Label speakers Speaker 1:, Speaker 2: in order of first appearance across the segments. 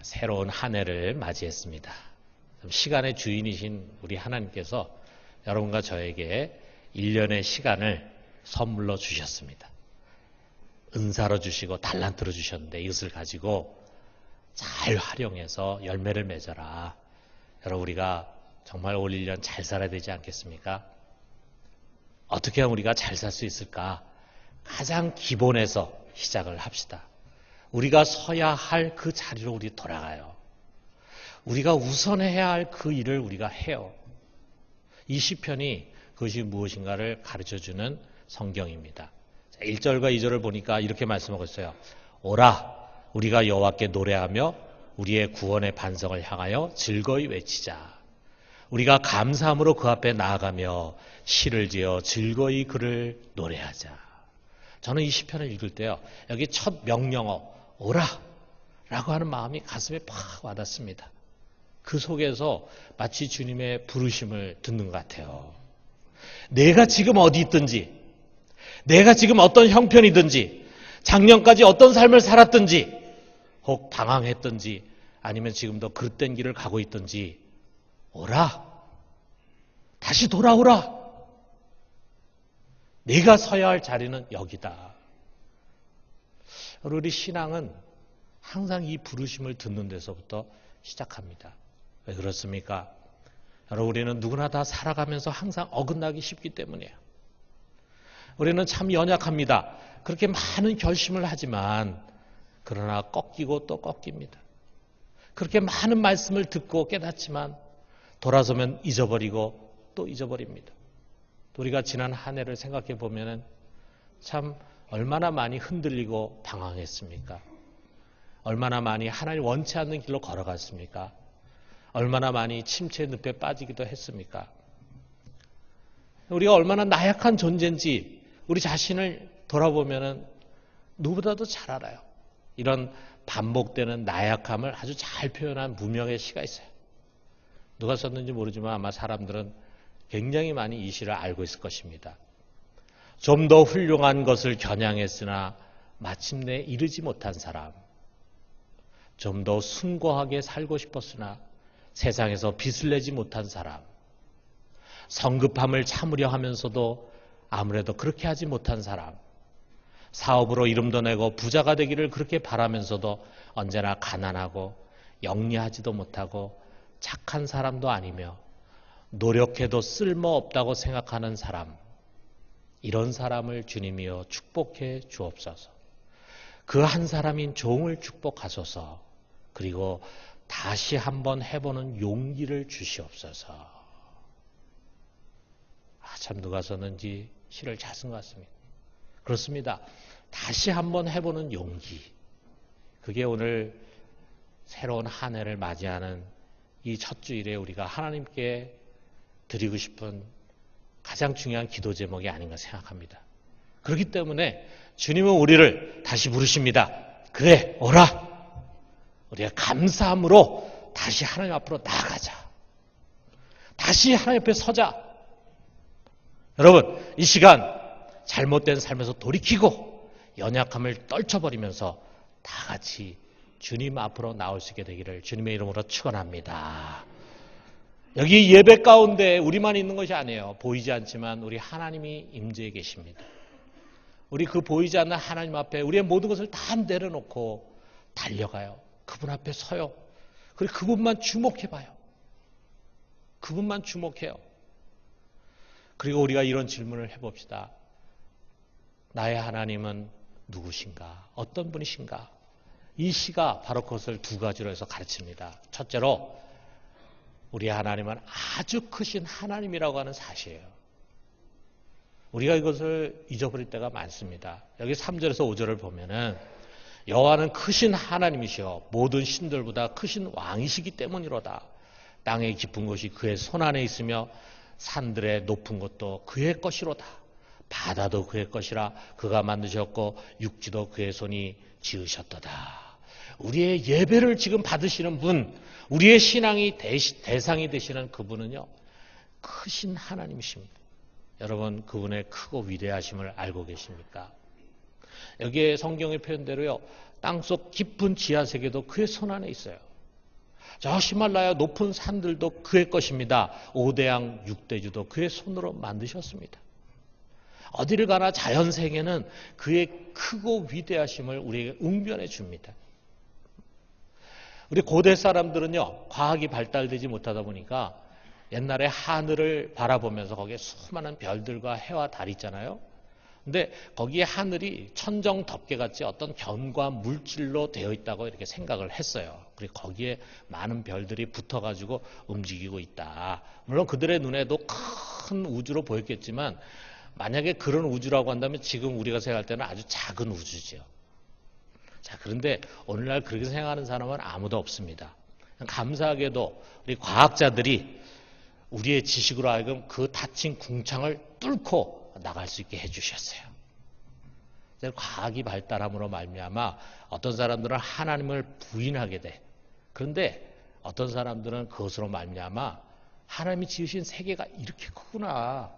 Speaker 1: 새로운 한 해를 맞이했습니다. 시간의 주인이신 우리 하나님께서 여러분과 저에게 1년의 시간을 선물로 주셨습니다. 은사로 주시고 달란트로 주셨는데 이것을 가지고 잘 활용해서 열매를 맺어라. 여러분, 우리가 정말 올 1년 잘 살아야 되지 않겠습니까? 어떻게 하면 우리가 잘 살 수 있을까? 가장 기본에서 시작을 합시다. 우리가 서야 할 그 자리로 우리 돌아가요. 우리가 우선해야 할 그 일을 우리가 해요. 이 시편이 그것이 무엇인가를 가르쳐주는 성경입니다. 1절과 2절을 보니까 이렇게 말씀하고 있어요. 오라, 우리가 여호와께 노래하며 우리의 구원의 반석을 향하여 즐거이 외치자. 우리가 감사함으로 그 앞에 나아가며 시를 지어 즐거이 그를 노래하자. 저는 이 시편을 읽을 때요, 여기 첫 명령어 오라 라고 하는 마음이 가슴에 팍 와닿습니다. 그 속에서 마치 주님의 부르심을 듣는 것 같아요. 내가 지금 어디 있든지, 내가 지금 어떤 형편이든지, 작년까지 어떤 삶을 살았든지, 혹 방황했든지, 아니면 지금도 그릇된 길을 가고 있든지, 오라, 다시 돌아오라. 내가 서야 할 자리는 여기다. 우리 신앙은 항상 이 부르심을 듣는 데서부터 시작합니다. 왜 그렇습니까? 여러분, 우리는 누구나 다 살아가면서 항상 어긋나기 쉽기 때문이에요. 우리는 참 연약합니다. 그렇게 많은 결심을 하지만 그러나 꺾이고 또 꺾입니다. 그렇게 많은 말씀을 듣고 깨닫지만 돌아서면 잊어버리고 또 잊어버립니다. 우리가 지난 한 해를 생각해 보면 참 얼마나 많이 흔들리고 방황했습니까? 얼마나 많이 하나님 원치 않는 길로 걸어갔습니까? 얼마나 많이 침체의 늪에 빠지기도 했습니까? 우리가 얼마나 나약한 존재인지 우리 자신을 돌아보면 누구보다도 잘 알아요. 이런 반복되는 나약함을 아주 잘 표현한 무명의 시가 있어요. 누가 썼는지 모르지만 아마 사람들은 굉장히 많이 이 시를 알고 있을 것입니다. 좀 더 훌륭한 것을 겨냥했으나 마침내 이르지 못한 사람, 좀 더 숭고하게 살고 싶었으나 세상에서 빚을 내지 못한 사람, 성급함을 참으려 하면서도 아무래도 그렇게 하지 못한 사람, 사업으로 이름도 내고 부자가 되기를 그렇게 바라면서도 언제나 가난하고 영리하지도 못하고 착한 사람도 아니며 노력해도 쓸모없다고 생각하는 사람, 이런 사람을 주님이여 축복해 주옵소서. 그 한 사람인 종을 축복하소서. 그리고 다시 한번 해보는 용기를 주시옵소서. 참 누가 썼는지 시를 잘 쓴 것 같습니다. 그렇습니다. 다시 한번 해보는 용기. 그게 오늘 새로운 한 해를 맞이하는 이 첫 주일에 우리가 하나님께 드리고 싶은 가장 중요한 기도 제목이 아닌가 생각합니다. 그렇기 때문에 주님은 우리를 다시 부르십니다. 그래, 오라. 우리가 감사함으로 다시 하나님 앞으로 나아가자. 다시 하나님 앞에 서자. 여러분, 이 시간 잘못된 삶에서 돌이키고 연약함을 떨쳐버리면서 다 같이 주님 앞으로 나올 수 있게 되기를 주님의 이름으로 축원합니다. 여기 예배 가운데 우리만 있는 것이 아니에요. 보이지 않지만 우리 하나님이 임재해 계십니다. 우리 그 보이지 않는 하나님 앞에 우리의 모든 것을 다 내려놓고 달려가요. 그분 앞에 서요. 그리고 그분만 주목해봐요. 그분만 주목해요. 그리고 우리가 이런 질문을 해봅시다. 나의 하나님은 누구신가? 어떤 분이신가? 이 시가 바로 그것을 두 가지로 해서 가르칩니다. 첫째로 우리 하나님은 아주 크신 하나님이라고 하는 사실이에요. 우리가 이것을 잊어버릴 때가 많습니다. 여기 3절에서 5절을 보면은 여호와는 크신 하나님이시여 모든 신들보다 크신 왕이시기 때문이로다. 땅의 깊은 곳이 그의 손 안에 있으며 산들의 높은 곳도 그의 것이로다. 바다도 그의 것이라 그가 만드셨고 육지도 그의 손이 지으셨도다. 우리의 예배를 지금 받으시는 분, 우리의 신앙이 대상이 되시는 그분은요, 크신 하나님이십니다. 여러분, 그분의 크고 위대하심을 알고 계십니까? 여기에 성경의 표현대로요, 땅속 깊은 지하세계도 그의 손 안에 있어요. 저 히말라야 높은 산들도 그의 것입니다. 5대양 6대주도 그의 손으로 만드셨습니다. 어디를 가나 자연세계는 그의 크고 위대하심을 우리에게 웅변해 줍니다. 우리 고대 사람들은요, 과학이 발달되지 못하다 보니까 옛날에 하늘을 바라보면서 거기에 수많은 별들과 해와 달이 있잖아요. 근데 거기에 하늘이 천정 덮개같이 어떤 견과 물질로 되어 있다고 이렇게 생각을 했어요. 그리고 거기에 많은 별들이 붙어가지고 움직이고 있다. 물론 그들의 눈에도 큰 우주로 보였겠지만 만약에 그런 우주라고 한다면 지금 우리가 생각할 때는 아주 작은 우주죠. 자, 그런데 오늘날 그렇게 생각하는 사람은 아무도 없습니다. 감사하게도 우리 과학자들이 우리의 지식으로 하여금 그 닫힌 궁창을 뚫고 나갈 수 있게 해주셨어요. 과학이 발달함으로 말미암아 어떤 사람들은 하나님을 부인하게 돼. 그런데 어떤 사람들은 그것으로 말미암아 하나님이 지으신 세계가 이렇게 크구나.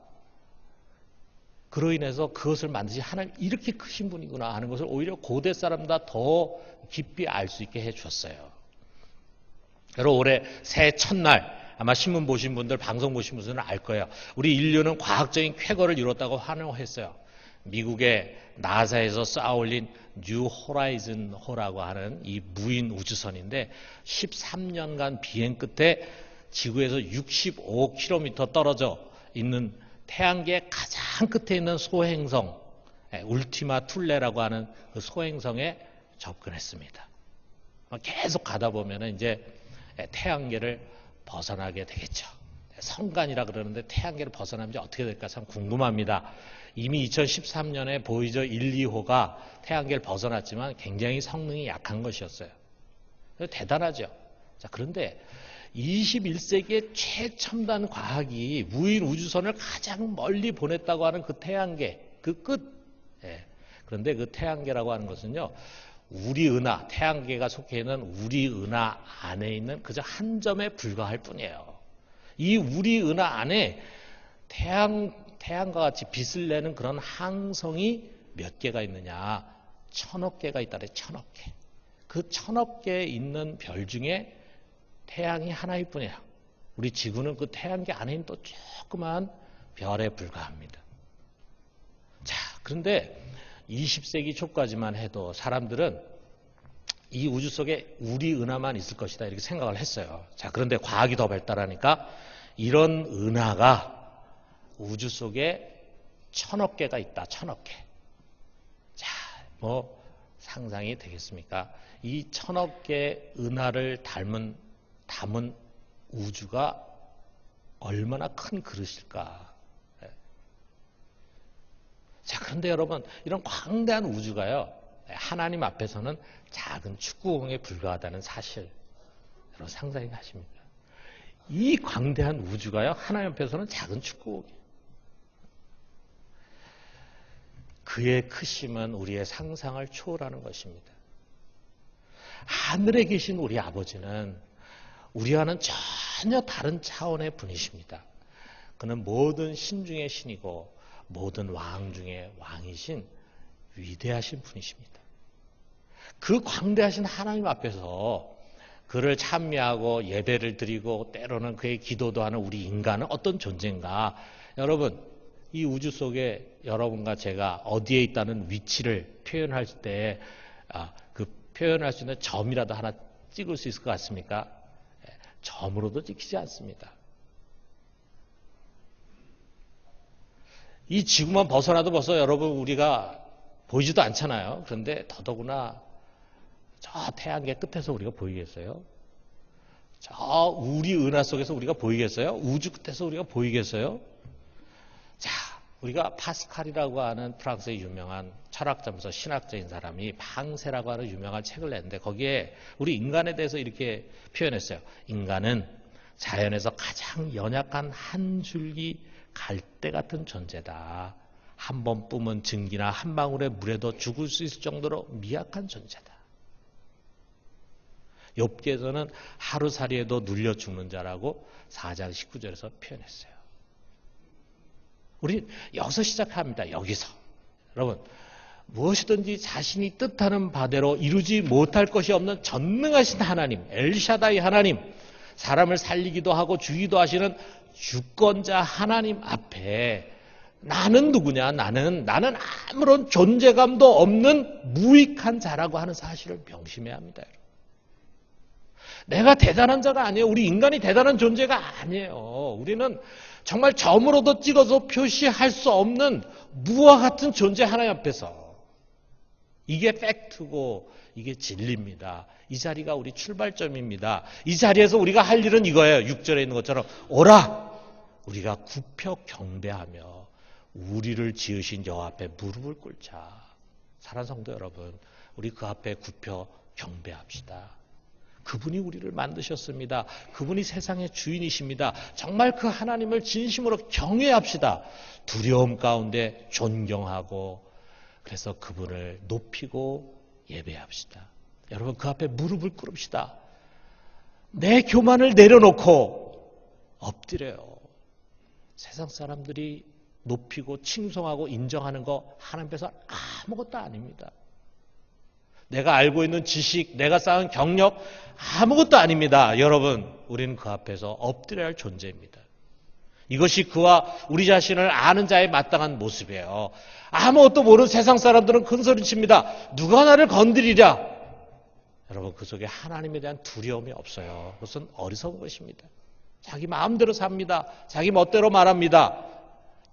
Speaker 1: 그로 인해서 그것을 만드신 하나님 이렇게 크신 분이구나 하는 것을 오히려 고대 사람보다 더 깊이 알 수 있게 해줬어요. 여러분 올해 새해 첫날 아마 신문 보신 분들, 방송 보신 분들은 알 거예요. 우리 인류는 과학적인 쾌거를 이뤘다고 환호했어요. 미국의 나사에서 쌓아올린 뉴 호라이즌 호라고 하는 이 무인 우주선인데 13년간 비행 끝에 지구에서 65km 떨어져 있는 태양계 가장 끝에 있는 소행성 울티마 툴레라고 하는 그 소행성에 접근했습니다. 계속 가다 보면 이제 태양계를 벗어나게 되겠죠. 성간이라 그러는데 태양계를 벗어나면 이제 어떻게 될까 참 궁금합니다. 이미 2013년에 보이저 1, 2호가 태양계를 벗어났지만 굉장히 성능이 약한 것이었어요. 대단하죠. 자, 그런데 21세기의 최첨단 과학이 무인 우주선을 가장 멀리 보냈다고 하는 그 태양계, 그 끝. 그런데 그 태양계라고 하는 것은요, 우리 은하, 태양계가 속해 있는 우리 은하 안에 있는 그저 한 점에 불과할 뿐이에요. 이 우리 은하 안에 태양과 같이 빛을 내는 그런 항성이 몇 개가 있느냐? 1000억 개가 있다래, 1000억 개. 그 1000억 개에 있는 별 중에 태양이 하나일 뿐이에요. 우리 지구는 그 태양계 안에 있는 또 조그만 별에 불과합니다. 자, 그런데 20세기 초까지만 해도 사람들은 이 우주 속에 우리 은하만 있을 것이다 이렇게 생각을 했어요. 자, 그런데 과학이 더 발달하니까 이런 은하가 우주 속에 1000억 개가 있다. 1000억 개. 자, 뭐 상상이 되겠습니까? 이 1000억 개 은하를 담은 우주가 얼마나 큰 그릇일까. 자, 그런데 여러분, 이런 광대한 우주가요, 하나님 앞에서는 작은 축구공에 불과하다는 사실, 여러분 상상이 가십니까? 이 광대한 우주가요, 하나님 앞에서는 작은 축구공이에요. 그의 크심은 우리의 상상을 초월하는 것입니다. 하늘에 계신 우리 아버지는 우리와는 전혀 다른 차원의 분이십니다. 그는 모든 신 중의 신이고 모든 왕 중에 왕이신 위대하신 분이십니다. 그 광대하신 하나님 앞에서 그를 찬미하고 예배를 드리고 때로는 그의 기도도 하는 우리 인간은 어떤 존재인가? 여러분, 이 우주 속에 여러분과 제가 어디에 있다는 위치를 표현할 때 그 표현할 수 있는 점이라도 하나 찍을 수 있을 것 같습니까? 점으로도 찍히지 않습니다. 이 지구만 벗어나도 벌써 여러분 우리가 보이지도 않잖아요. 그런데 더더구나 저 태양계 끝에서 우리가 보이겠어요? 저 우리 은하 속에서 우리가 보이겠어요? 우주 끝에서 우리가 보이겠어요? 자, 우리가 파스칼이라고 하는 프랑스의 유명한 철학자면서 신학자인 사람이 방세라고 하는 유명한 책을 냈는데 거기에 우리 인간에 대해서 이렇게 표현했어요. 인간은 자연에서 가장 연약한 한 줄기 갈대 같은 존재다. 한 번 뿜은 증기나 한 방울의 물에도 죽을 수 있을 정도로 미약한 존재다. 욥기에서는 하루살이에도 눌려 죽는 자라고 4장 19절에서 표현했어요. 우리 여기서 시작합니다. 여기서. 여러분, 무엇이든지 자신이 뜻하는 바대로 이루지 못할 것이 없는 전능하신 하나님, 엘샤다이 하나님, 사람을 살리기도 하고 죽이기도 하시는 주권자 하나님 앞에 나는 누구냐? 나는 아무런 존재감도 없는 무익한 자라고 하는 사실을 명심해야 합니다. 내가 대단한 자가 아니에요. 우리 인간이 대단한 존재가 아니에요. 우리는 정말 점으로도 찍어서 표시할 수 없는 무와 같은 존재 하나님 앞에서, 이게 팩트고 이게 진리입니다. 이 자리가 우리 출발점입니다. 이 자리에서 우리가 할 일은 이거예요. 6절에 있는 것처럼 오라! 우리가 굽혀 경배하며 우리를 지으신 여호와 앞에 무릎을 꿇자. 사랑하는 성도 여러분, 우리 그 앞에 굽혀 경배합시다. 그분이 우리를 만드셨습니다. 그분이 세상의 주인이십니다. 정말 그 하나님을 진심으로 경외합시다. 두려움 가운데 존경하고, 그래서 그분을 높이고 예배합시다. 여러분, 그 앞에 무릎을 꿇읍시다. 내 교만을 내려놓고 엎드려요. 세상 사람들이 높이고 칭송하고 인정하는 거 하나님 앞에서 아무것도 아닙니다. 내가 알고 있는 지식, 내가 쌓은 경력 아무것도 아닙니다. 여러분, 우리는 그 앞에서 엎드려야 할 존재입니다. 이것이 그와 우리 자신을 아는 자의 마땅한 모습이에요. 아무것도 모르는 세상 사람들은 큰 소리칩니다. 누가 나를 건드리랴? 여러분, 그 속에 하나님에 대한 두려움이 없어요. 그것은 어리석은 것입니다. 자기 마음대로 삽니다. 자기 멋대로 말합니다.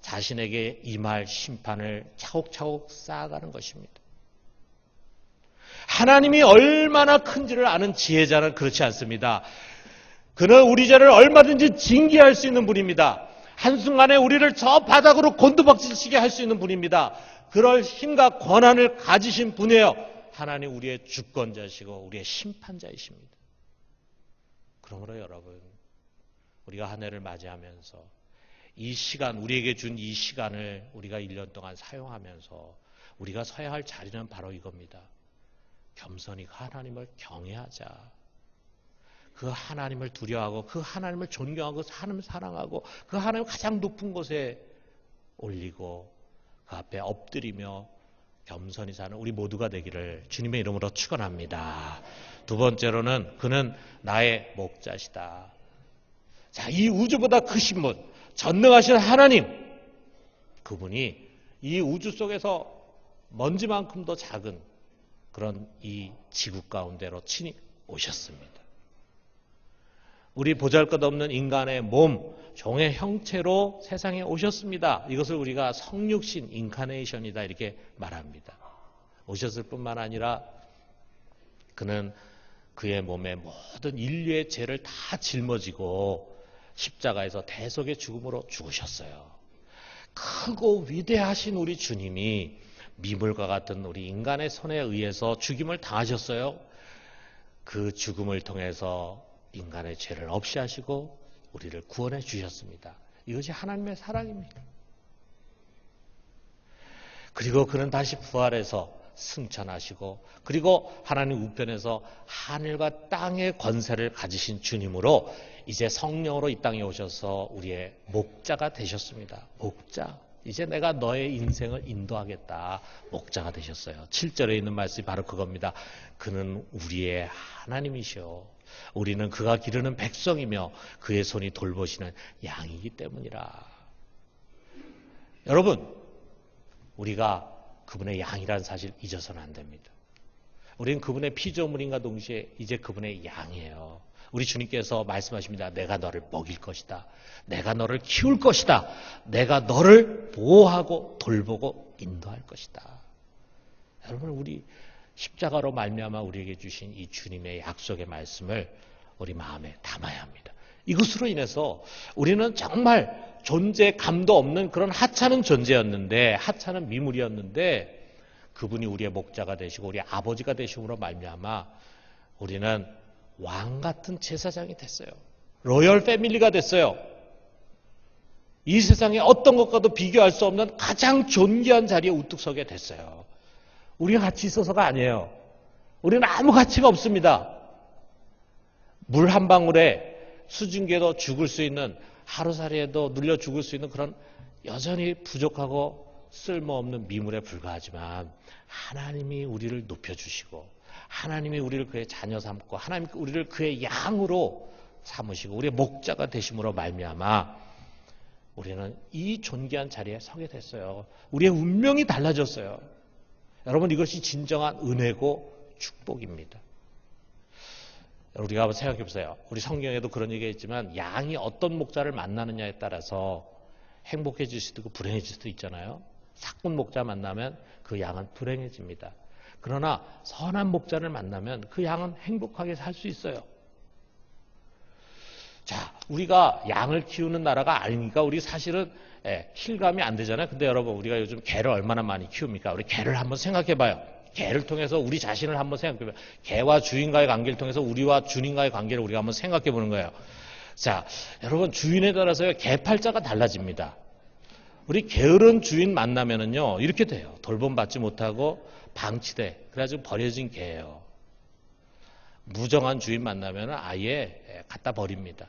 Speaker 1: 자신에게 임할 심판을 차곡차곡 쌓아가는 것입니다. 하나님이 얼마나 큰지를 아는 지혜자는 그렇지 않습니다. 그는 우리 죄를 얼마든지 징계할 수 있는 분입니다. 한순간에 우리를 저 바닥으로 곤두박질치게 할 수 있는 분입니다. 그럴 힘과 권한을 가지신 분이에요. 하나님 우리의 주권자시고 우리의 심판자이십니다. 그러므로 여러분, 우리가 한 해를 맞이하면서 이 시간, 우리에게 준 이 시간을 우리가 1년 동안 사용하면서 우리가 서야 할 자리는 바로 이겁니다. 겸손히 하나님을 경외하자. 그 하나님을 두려워하고 그 하나님을 존경하고 그 하나님을 사랑하고 그 하나님을 가장 높은 곳에 올리고 그 앞에 엎드리며 겸손히 사는 우리 모두가 되기를 주님의 이름으로 축원합니다. 두 번째로는 그는 나의 목자시다. 자, 이 우주보다 크신 분, 전능하신 하나님, 그분이 이 우주 속에서 먼지만큼도 작은 그런 이 지구 가운데로 친히 오셨습니다. 우리 보잘것없는 인간의 몸, 종의 형체로 세상에 오셨습니다. 이것을 우리가 성육신, 인카네이션이다 이렇게 말합니다. 오셨을 뿐만 아니라 그는 그의 몸에 모든 인류의 죄를 다 짊어지고 십자가에서 대속의 죽음으로 죽으셨어요. 크고 위대하신 우리 주님이 미물과 같은 우리 인간의 손에 의해서 죽임을 당하셨어요. 그 죽음을 통해서 인간의 죄를 없이 하시고 우리를 구원해 주셨습니다. 이것이 하나님의 사랑입니다. 그리고 그는 다시 부활해서 승천하시고, 그리고 하나님 우편에서 하늘과 땅의 권세를 가지신 주님으로 이제 성령으로 이 땅에 오셔서 우리의 목자가 되셨습니다. 목자. 이제 내가 너의 인생을 인도하겠다. 목자가 되셨어요. 7절에 있는 말씀이 바로 그겁니다. 그는 우리의 하나님이시오. 우리는 그가 기르는 백성이며 그의 손이 돌보시는 양이기 때문이라. 여러분, 우리가 그분의 양이라는 사실 잊어서는 안 됩니다. 우리는 그분의 피조물인과 동시에 이제 그분의 양이에요. 우리 주님께서 말씀하십니다. 내가 너를 먹일 것이다. 내가 너를 키울 것이다. 내가 너를 보호하고 돌보고 인도할 것이다. 여러분, 우리 십자가로 말미암아 우리에게 주신 이 주님의 약속의 말씀을 우리 마음에 담아야 합니다. 이것으로 인해서 우리는 정말 존재감도 없는 그런 하찮은 존재였는데, 하찮은 미물이었는데 그분이 우리의 목자가 되시고 우리 아버지가 되심으로 말미암아 우리는 왕 같은 제사장이 됐어요. 로열 패밀리가 됐어요. 이 세상에 어떤 것과도 비교할 수 없는 가장 존귀한 자리에 우뚝 서게 됐어요. 우리가 가치 있어서가 아니에요. 우리는 아무 가치가 없습니다. 물 한 방울에 수증기에도 죽을 수 있는, 하루살이에도 눌려 죽을 수 있는 그런 여전히 부족하고 쓸모없는 미물에 불과하지만 하나님이 우리를 높여주시고 하나님이 우리를 그의 자녀 삼고 하나님이 우리를 그의 양으로 삼으시고 우리의 목자가 되심으로 말미암아 우리는 이 존귀한 자리에 서게 됐어요. 우리의 운명이 달라졌어요. 여러분, 이것이 진정한 은혜고 축복입니다. 우리가 한번 생각해 보세요. 우리 성경에도 그런 얘기가 있지만 양이 어떤 목자를 만나느냐에 따라서 행복해질 수도 있고 불행해질 수도 있잖아요. 사꾼 목자 만나면 그 양은 불행해집니다. 그러나 선한 목자를 만나면 그 양은 행복하게 살 수 있어요. 자, 우리가 양을 키우는 나라가 아니니까 우리 사실은 실감이 안 되잖아요. 근데 여러분, 우리가 요즘 개를 얼마나 많이 키웁니까? 우리 개를 한번 생각해 봐요. 개를 통해서 우리 자신을 한번 생각해 봐요. 개와 주인과의 관계를 통해서 우리와 주인과의 관계를 우리가 한번 생각해 보는 거예요. 자, 여러분, 주인에 따라서 개팔자가 달라집니다. 우리 게으른 주인 만나면은요, 이렇게 돼요. 돌봄받지 못하고 방치돼. 그래가지고 버려진 개예요. 무정한 주인 만나면은 아예 갖다 버립니다.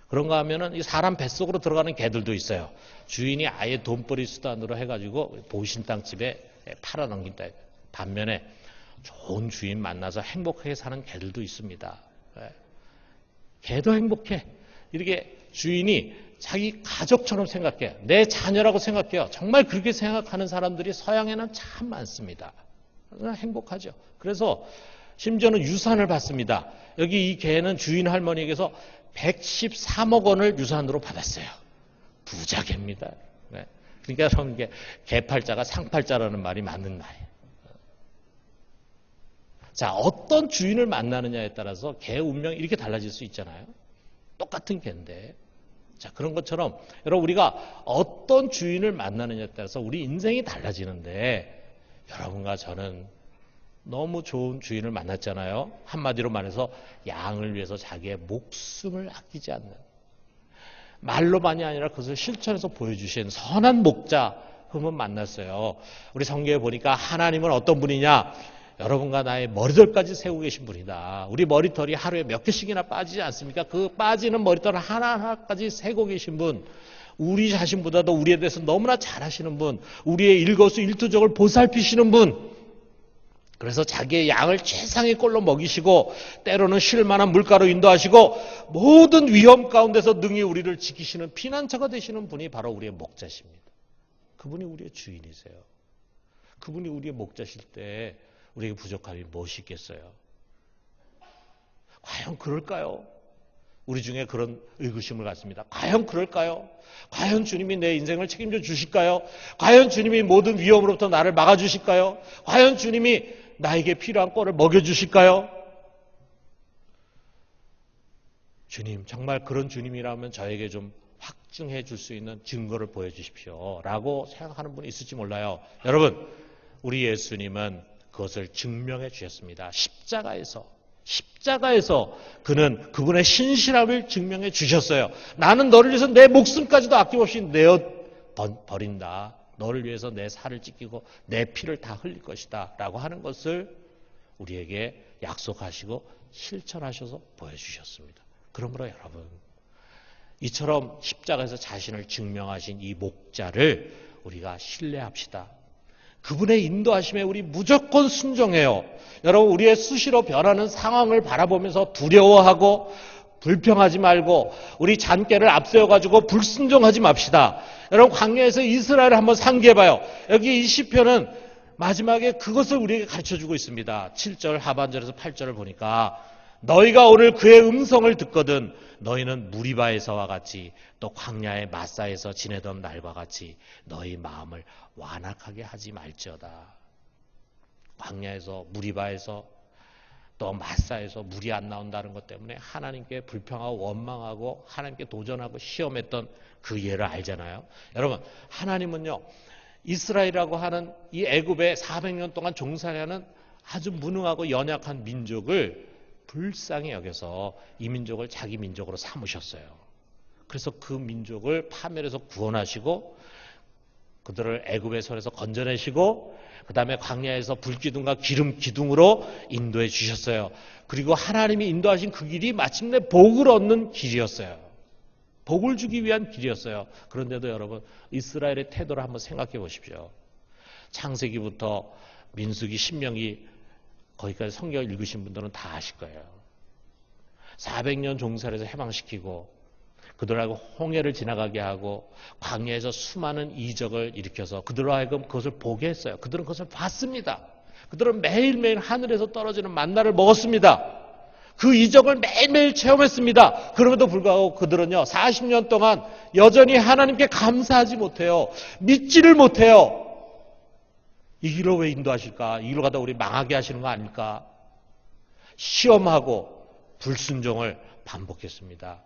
Speaker 1: 그런가 하면은 사람 뱃속으로 들어가는 개들도 있어요. 주인이 아예 돈벌이 수단으로 해가지고 보신탕집에 팔아넘긴다. 반면에 좋은 주인 만나서 행복하게 사는 개들도 있습니다. 개도 행복해. 이렇게 주인이 자기 가족처럼 생각해요. 내 자녀라고 생각해요. 정말 그렇게 생각하는 사람들이 서양에는 참 많습니다. 행복하죠. 그래서 심지어는 유산을 받습니다. 여기 이 개는 주인 할머니에게서 113억 원을 유산으로 받았어요. 부자 개입니다. 그러니까 여러분, 이게 개팔자가 상팔자라는 말이 맞는 말이에요. 자, 어떤 주인을 만나느냐에 따라서 개 운명이 이렇게 달라질 수 있잖아요. 똑같은 개인데. 자, 그런 것처럼 여러분, 우리가 어떤 주인을 만나느냐에 따라서 우리 인생이 달라지는데 여러분과 저는 너무 좋은 주인을 만났잖아요. 한마디로 말해서 양을 위해서 자기의 목숨을 아끼지 않는, 말로만이 아니라 그것을 실천해서 보여주신 선한 목자 그분 만났어요. 우리 성경에 보니까 하나님은 어떤 분이냐? 여러분과 나의 머리털까지 세우고 계신 분이다. 우리 머리털이 하루에 몇 개씩이나 빠지지 않습니까? 그 빠지는 머리털을 하나하나까지 세고 계신 분, 우리 자신보다도 우리에 대해서 너무나 잘하시는 분, 우리의 일거수일투족을 보살피시는 분, 그래서 자기의 양을 최상의 꼴로 먹이시고 때로는 쉴 만한 물가로 인도하시고 모든 위험 가운데서 능히 우리를 지키시는 피난처가 되시는 분이 바로 우리의 목자십니다. 그분이 우리의 주인이세요. 그분이 우리의 목자실 때 우리에게 부족함이 무엇이 있겠어요? 과연 그럴까요? 우리 중에 그런 의구심을 갖습니다. 과연 그럴까요? 과연 주님이 내 인생을 책임져 주실까요? 과연 주님이 모든 위험으로부터 나를 막아주실까요? 과연 주님이 나에게 필요한 꼴을 먹여주실까요? 주님, 정말 그런 주님이라면 저에게 좀 확증해 줄 수 있는 증거를 보여주십시오 라고 생각하는 분이 있을지 몰라요. 여러분, 우리 예수님은 그것을 증명해 주셨습니다. 십자가에서 그는 그분의 신실함을 증명해 주셨어요. 나는 너를 위해서 내 목숨까지도 아낌없이 내어 버린다. 너를 위해서 내 살을 찢기고 내 피를 다 흘릴 것이다 라고 하는 것을 우리에게 약속하시고 실천하셔서 보여주셨습니다. 그러므로 여러분, 이처럼 십자가에서 자신을 증명하신 이 목자를 우리가 신뢰합시다. 그분의 인도하심에 우리 무조건 순종해요. 여러분, 우리의 수시로 변하는 상황을 바라보면서 두려워하고 불평하지 말고 우리 잔꾀를 앞세워가지고 불순종하지 맙시다. 여러분, 광야에서 이스라엘을 한번 상기해봐요. 여기 이 시편은 마지막에 그것을 우리에게 가르쳐주고 있습니다. 7절 하반절에서 8절을 보니까 너희가 오늘 그의 음성을 듣거든 너희는 무리바에서와 같이 또 광야의 마사에서 지내던 날과 같이 너희 마음을 완악하게 하지 말지어다. 광야에서 무리바에서 또 마사에서 물이 안 나온다는 것 때문에 하나님께 불평하고 원망하고 하나님께 도전하고 시험했던 그 예를 알잖아요. 여러분, 하나님은요, 이스라엘이라고 하는 이 애굽에 400년 동안 종살이하는 아주 무능하고 연약한 민족을 불쌍히 여겨서 이 민족을 자기 민족으로 삼으셨어요. 그래서 그 민족을 파멸해서 구원하시고 그들을 애굽의 손에서 건져내시고 그 다음에 광야에서 불기둥과 기름 기둥으로 인도해 주셨어요. 그리고 하나님이 인도하신 그 길이 마침내 복을 얻는 길이었어요. 복을 주기 위한 길이었어요. 그런데도 여러분 이스라엘의 태도를 한번 생각해 보십시오. 창세기부터 민수기, 신명기 거기까지 성경을 읽으신 분들은 다 아실 거예요. 400년 종살에서 해방시키고 그들을 하여금 홍해를 지나가게 하고 광야에서 수많은 이적을 일으켜서 그들로 하여금 그것을 보게 했어요. 그들은 그것을 봤습니다. 그들은 매일매일 하늘에서 떨어지는 만나를 먹었습니다. 그 이적을 매일매일 체험했습니다. 그럼에도 불구하고 그들은요 40년 동안 여전히 하나님께 감사하지 못해요. 믿지를 못해요. 이 길로 왜 인도하실까? 이 길로 가다 우리 망하게 하시는 거 아닐까? 시험하고 불순종을 반복했습니다.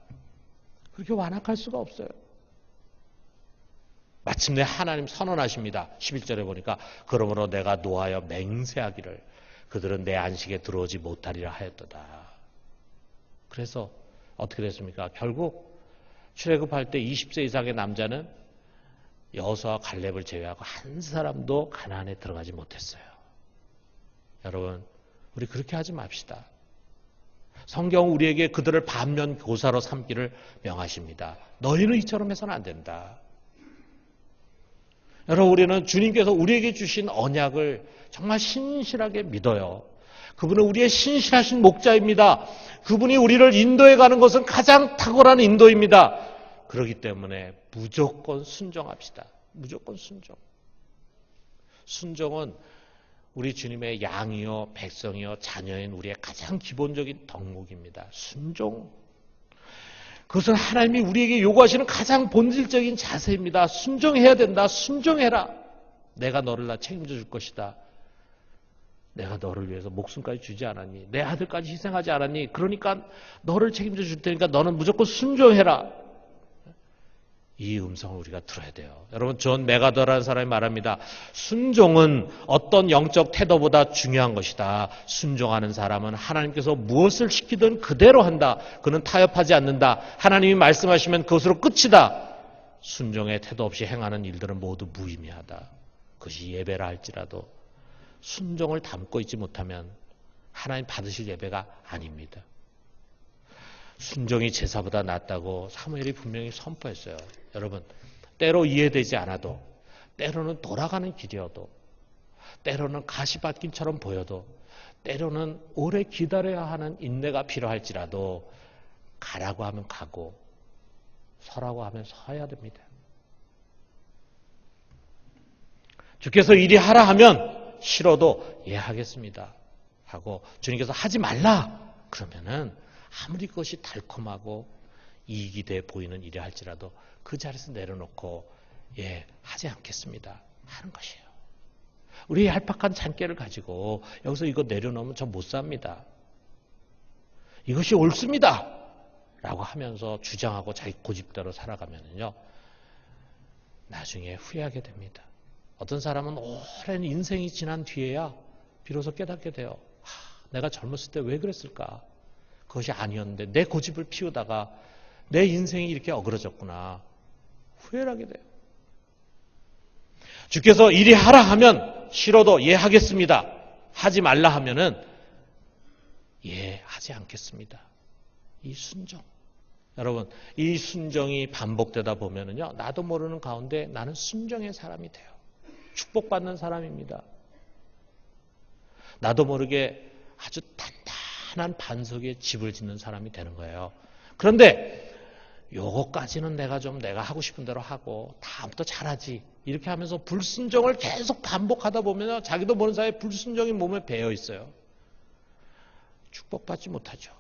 Speaker 1: 그렇게 완악할 수가 없어요. 마침내 하나님 선언하십니다. 11절에 보니까 그러므로 내가 노하여 맹세하기를 그들은 내 안식에 들어오지 못하리라 하였도다. 그래서 어떻게 됐습니까? 결국 출애굽할 때 20세 이상의 남자는 여호수아와 갈렙을 제외하고 한 사람도 가나안에 들어가지 못했어요. 여러분, 우리 그렇게 하지 맙시다. 성경은 우리에게 그들을 반면 교사로 삼기를 명하십니다. 너희는 이처럼 해서는 안 된다. 여러분, 우리는 주님께서 우리에게 주신 언약을 정말 신실하게 믿어요. 그분은 우리의 신실하신 목자입니다. 그분이 우리를 인도해 가는 것은 가장 탁월한 인도입니다. 그렇기 때문에 무조건 순종합시다. 무조건 순종. 순종은 우리 주님의 양이요, 백성이요, 자녀인 우리의 가장 기본적인 덕목입니다. 순종. 그것은 하나님이 우리에게 요구하시는 가장 본질적인 자세입니다. 순종해야 된다. 순종해라. 내가 너를 다 책임져 줄 것이다. 내가 너를 위해서 목숨까지 주지 않았니? 내 아들까지 희생하지 않았니? 그러니까 너를 책임져 줄 테니까 너는 무조건 순종해라. 이 음성을 우리가 들어야 돼요. 여러분, 존 메가더라는 사람이 말합니다. 순종은 어떤 영적 태도보다 중요한 것이다. 순종하는 사람은 하나님께서 무엇을 시키든 그대로 한다. 그는 타협하지 않는다. 하나님이 말씀하시면 그것으로 끝이다. 순종의 태도 없이 행하는 일들은 모두 무의미하다. 그것이 예배라 할지라도 순종을 담고 있지 못하면 하나님 받으실 예배가 아닙니다. 순종이 제사보다 낫다고 사무엘이 분명히 선포했어요. 여러분, 때로 이해되지 않아도, 때로는 돌아가는 길이어도, 때로는 가시밭길처럼 보여도, 때로는 오래 기다려야 하는 인내가 필요할지라도 가라고 하면 가고 서라고 하면 서야 됩니다. 주께서 이리 하라 하면 싫어도 예 하겠습니다 하고, 주님께서 하지 말라 그러면은 아무리 그것이 달콤하고 이익이 돼 보이는 일이 할지라도 그 자리에서 내려놓고 예, 하지 않겠습니다 하는 것이에요. 우리 얄팍한 잔꾀를 가지고 여기서 이거 내려놓으면 저 못 삽니다. 이것이 옳습니다 라고 하면서 주장하고 자기 고집대로 살아가면요 나중에 후회하게 됩니다. 어떤 사람은 오랜 인생이 지난 뒤에야 비로소 깨닫게 돼요. 내가 젊었을 때 왜 그랬을까? 그것이 아니었는데 내 고집을 피우다가 내 인생이 이렇게 어그러졌구나. 후회를 하게 돼요. 주께서 이리 하라 하면 싫어도 예 하겠습니다. 하지 말라 하면은 예 하지 않겠습니다. 이 순종. 여러분, 이 순종이 반복되다 보면은요 나도 모르는 가운데 나는 순종의 사람이 돼요. 축복받는 사람입니다. 나도 모르게 아주 단단한 반석에 집을 짓는 사람이 되는 거예요. 그런데 요거까지는 내가 하고 싶은 대로 하고 다음부터 잘하지 이렇게 하면서 불순종을 계속 반복하다 보면 자기도 모르는 사이에 불순종이 몸에 배어 있어요. 축복받지 못하죠.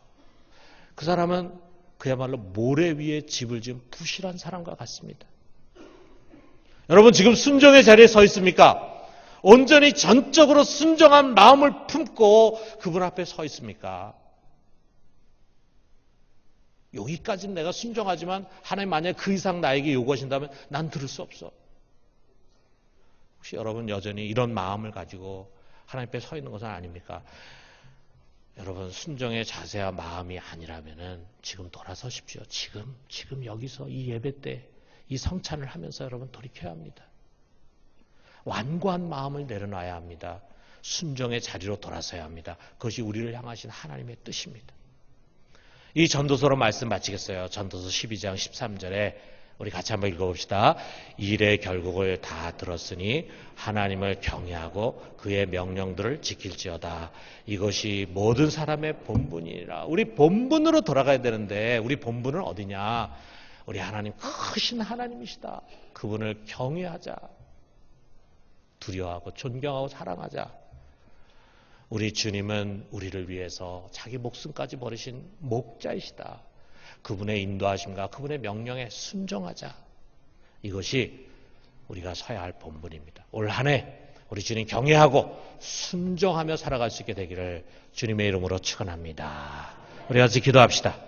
Speaker 1: 그 사람은 그야말로 모래 위에 집을 지은 부실한 사람과 같습니다. 여러분, 지금 순종의 자리에 서 있습니까? 온전히 전적으로 순종한 마음을 품고 그분 앞에 서 있습니까? 여기까지는 내가 순종하지만 하나님 만약에 그 이상 나에게 요구하신다면 난 들을 수 없어. 혹시 여러분 여전히 이런 마음을 가지고 하나님 앞에 서 있는 것은 아닙니까? 여러분, 순종의 자세와 마음이 아니라면은 지금 돌아서십시오. 지금 여기서 이 예배 때 이 성찬을 하면서 여러분 돌이켜야 합니다. 완고한 마음을 내려놔야 합니다. 순종의 자리로 돌아서야 합니다. 그것이 우리를 향하신 하나님의 뜻입니다. 이 전도서로 말씀 마치겠어요. 전도서 12장 13절에 우리 같이 한번 읽어봅시다. 일의 결국을 다 들었으니 하나님을 경외하고 그의 명령들을 지킬지어다. 이것이 모든 사람의 본분이라. 우리 본분으로 돌아가야 되는데 우리 본분은 어디냐? 우리 하나님, 크신 하나님이시다. 그분을 경외하자. 두려워하고 존경하고 사랑하자. 우리 주님은 우리를 위해서 자기 목숨까지 버리신 목자이시다. 그분의 인도하심과 그분의 명령에 순종하자. 이것이 우리가 서야 할 본분입니다. 올 한 해 우리 주님 경외하고 순종하며 살아갈 수 있게 되기를 주님의 이름으로 축원합니다. 우리 같이 기도합시다.